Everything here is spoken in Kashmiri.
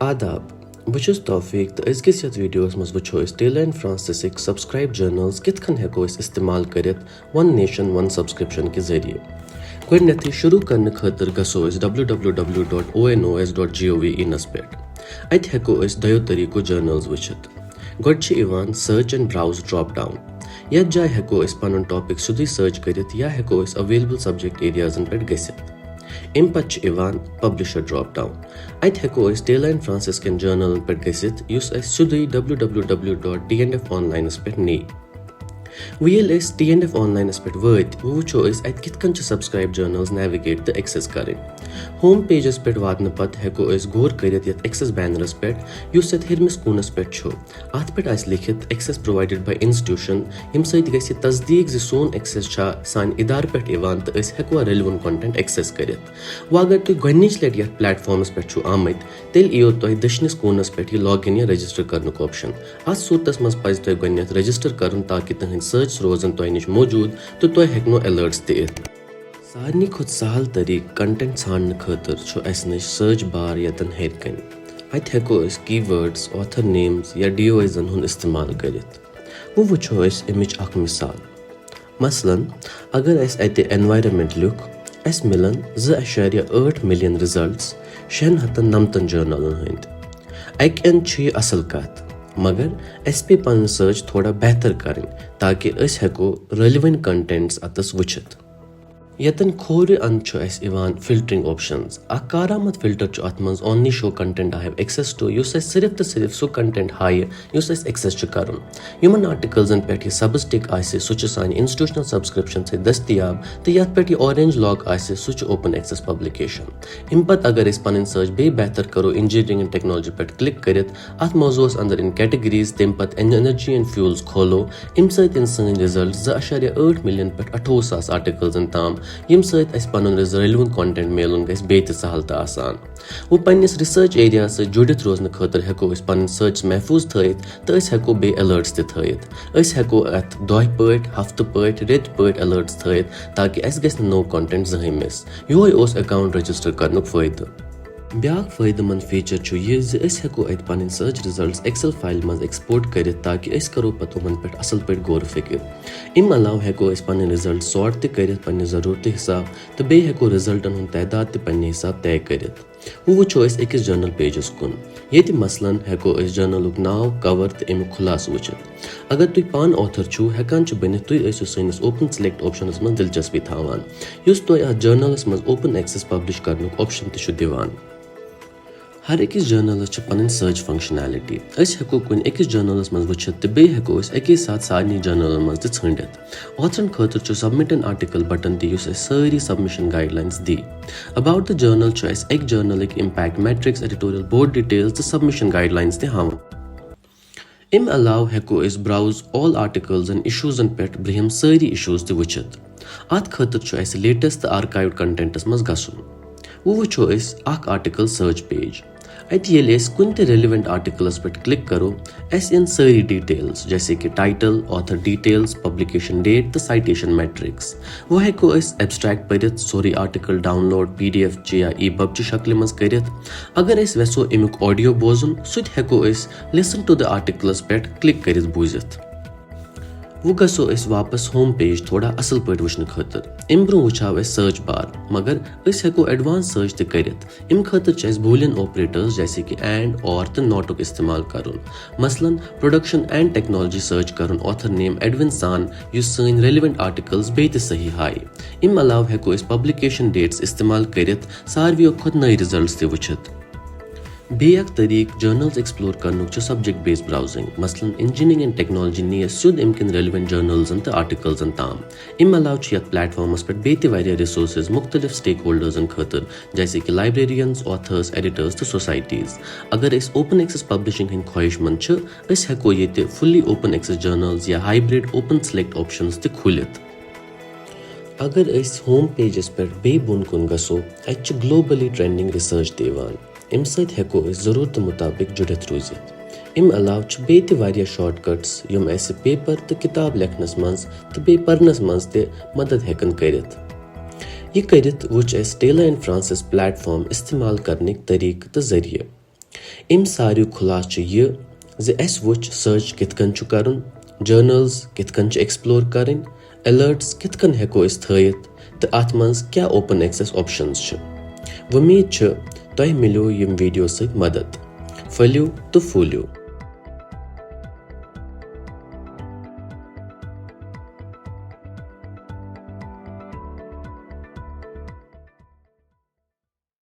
आदाब बह छुस तौफीक तो अजकिस यथ वीडियोस मज वुछो टेलर एंड फ्रांसिसिक सब्सक्राइब जर्नल्स कित खन हेको इस्तेमाल करित वन नेशन वन सब्सक्रिप्शन के जरिए गोडनेथी शुरू करने खतर गसो www.onos.gov पे अत हेको दयो तरीको जर्नल्स वुछित गोड search and browse drop down यथ जाय हेको पन टॉपिक सुधी सर्च करित या हेको अवेलेबल सब्जेक्ट एरियाजन पे गसित इन पच पब्लिशर ड्रॉप डाउन अत हेको टेलर एंड फ्रांसिस्कन जर्नल पे गसित युस सुधी www.T&F ऑनलाइन पे नी Wheel T&F ऑनलाइन पे वत वुछो अत कित कन सब्सक्राइब जर्नल्स नेविगेट तो एक्सेस करें होम पेजस पे वातन पत हेको गोर करित यथ एक्सेस बैनरस पे युस हिरमिस कूनस पे अत पे लिखित एक्सेस प्रोवाइडेड बाय इंस्टीट्यूशन यम सत गि तस्दीक सोन एक्सेस सान इदार पे तो हेको रेलिवेंट कंटेंट एक्सेस करित वो अगर तुम गोडनिच लट यथ प्लेटफॉर्मस पे आमत तेल यो तुह दशनिस कूनस पे लॉग इन या रजिस्टर करनुक ऑप्शन अत सूरतस मज पज तुह गोडनेथ रजिस्टर करन ताकि तुहद सर्च रोजन तुह निश मौजूद तो तुह हेकनो अलर्ट्स दित सारनी खुद सहल तरीक कंटेंट छान खतर निश सर्च बार यतन हेर कन अत हेको कीवर्ड्स ऑथर नेम्स या DOIs हुन इस्तेमाल करित वो वुछो अमिच अख मिसाल मसलन अगर अत एनवायरनमेंट लिख मिलन 2.8 मिलियन रिजल्ट्स 690 जर्नलन हंद अकन असल कत मगर पे पन सर्च थोड़ा बेहतर करें ताकि हेको रेलिवेंट कंटेंट्स अतस वुछित यतन खोर अंद फिल्टरिंग ऑप्शंस कारामत फिल्टर अत मज only show content I have access to युस सिर्फ तो सिर्फ सो कंटेंट हाय युस एक्सेस करन यमन आर्टिकल्सन पे सबस्टिक आसे सु सान इंस्टीट्यूशनल सब्सक्रिप्शन से दस्तियाब तो यथ पे ऑरेंज लॉक आसे सु ओपन एक्सेस पब्लिकेशन अम पत अगर पन सर्च बे बेहतर करो इंजीनियरिंग एंड टेक्नोलॉजी पे क्लिक करित अत मौजूस अंदर इन कैटेगरीज तम पत एनर्जी एंड फ्यूल्स खोलो अम सन रिजल्ट 2.8 मिलियन पे 28,000 आर्टिकल्सन ताम यम सत पन रेलिवेंट कंटेंट मेलन गस बे सहल तो आसान वो पन्निस रिसर्च एरिया से जुड़ित रोजन खतर हेको पन सर्च महफूज थयत तो हेको बे अलर्ट्स ते थयत हेको अत दोह पट हफ्त पट रेत पट अलर्ट्स थयत ताकि गस नो कंटेंट जहें मिस योय अकाउंट रजिस्टर करनुक फायदे ब्याक फायदेमंद फीचर यह हेको अत पन सर्च रिजल्ट्स एक्सेल फाइल मज एक्सपोर्ट करित ताकि करो पत पे असल पे गौर फिक्र अम अलाव हेको पन रिजल्ट सॉर्ट तरित पन्ने जरूरत हिसाब तो बे हेको रिजल्टन हुन तादाद ते पन्ने हिसाब तय करित वो वुछो अकिस जर्नल पेजस कुन ये मसलन हेको जर्नलुक नाव कवर तो अमुक खुलास वुचित अगर तुम पान ऑथर छू हेकान बनित तुम सैनिस ओपन सिलेक्ट ऑप्शनस मज दिलचस्पी थावान युस तुह जर्नलस मज ओपन एक्सेस पब्लिश करनुक ऑप्शन ते दिवान हर अकिस जर्नलस पन सर्च फंक्शनैलिटी हेको कुन अकिस जर्नलस मज वुचित तो बे हेको अके साथ सारनी जर्नलन मज छंडित ऑथरन खतर सबमिट एन आर्टिकल बटन तुस सारी submission guidelines the about the journal एक जर्नलिक impact metrics editorial board details तो सबमिशन गाइडलाइंस हावन अम अलाव हेको ब्राउज ऑल आर्टिकल्स इशूजन पे ब्रहम सारी इशूज तो वुचित अत खतर लेटेस्ट आर्काइव्ड कंटेंटस मज गसुन वो वुछो आर्टिकल सर्च पेज अत कुन रेलिवेंट आर्टिकल्स पे क्लिक करो इन सारी डिटेल्स जैसे कि title author details publication date तो साइटेशन मैट्रिक्स वो हेको एब्स्ट्रैक्ट पढ़ित सोरी आर्टिकल डाउनलोड PDF या EPUB शक्ल मज करित अगर वेसो अमुक ऑडियो बोजुन सुत हेको लिसन टू द आर्टिकल्स पे क्लिक करित बूजित वो गसो वापस होम पेज थोड़ा असल पे वुचन खतर अम ब्रो वुछाव सर्च बार मगर हेको एडवांस सर्च तो करित अम खतर बूलियन ऑपरेटर्स जैसे कि एंड और तो नॉटुक इस्तेमाल करुन मसलन प्रोडक्शन एंड टेक्नोलॉजी सर्च करुन ऑथर नेम एडविन सान युस सन रेलिवेंट आर्टिकल्स बे सही हाय अम अलाव हेको पब्लिकेशन डेट्स इस्तेमाल करित सारवियों खुद नई रिजल्ट्स ते वुचित बेक तरीक जर्नल्स एक्सप्लोर करनुक सब्जेक्ट बेस्ड ब्राउजिंग मसलन इंजीनियरिंग एंड टेक्नोलॉजी नीय सुद अमकिन रेलिवेंट जर्नल्सन तो आर्टिकल्सन ताम अम अलाव यथ प्लेटफॉर्मस पे रिसोर्सेज मुख्तलिफ स्टेक होल्डर्सन खतर जैसे कि लाइब्रेरियंस ऑथर्स एडिटर्स तो सोसाइटीज अगर ओपन एक्सेस पब्लिशिंग हंद ख्वाहिशमंद हेको ये फुली ओपन एक्सेस जर्नल्स या हाइब्रिड ओपन सिलेक्ट ऑप्शंस ते खुलित अगर होम पेजस पे बे बुन कुन गसो अत ग्लोबली ट्रेंडिंग रिसर्च दिवान अम सत हेको जरूरत मुताबिक जुड़ित रूजित अम अलाव बे शॉर्टकट्स यम पेपर तो किताब लेखनस मज तो बे परनस मज ते मदद हेकन करित यह करित वुच टेलर एंड फ्रांसिस प्लेटफॉर्म इस्तेमाल करने तरीक तो जरिए اَمہِ ساروی خُلاصہٕ چھُ یہِ زِ اَسہِ وٕچھ سٔرٕچ کِتھ کٔنۍ چھُ کَرُن، جٔرنلز کِتھ کٔنۍ چھِ ایٚکسپلور کَرٕنۍ، ایلٲرٹس کِتھ کٔنۍ ہٮ۪کو أسۍ تھٲیِتھ تہٕ اَتھ منٛز کیٛاہ اوپن ایکسس آپشنز چھِ. وۄمید چھِ تۄہہِ مِلیو یِم ویڈیو سۭتۍ مدد. پھٔلِو تہٕ پھوٗلِو.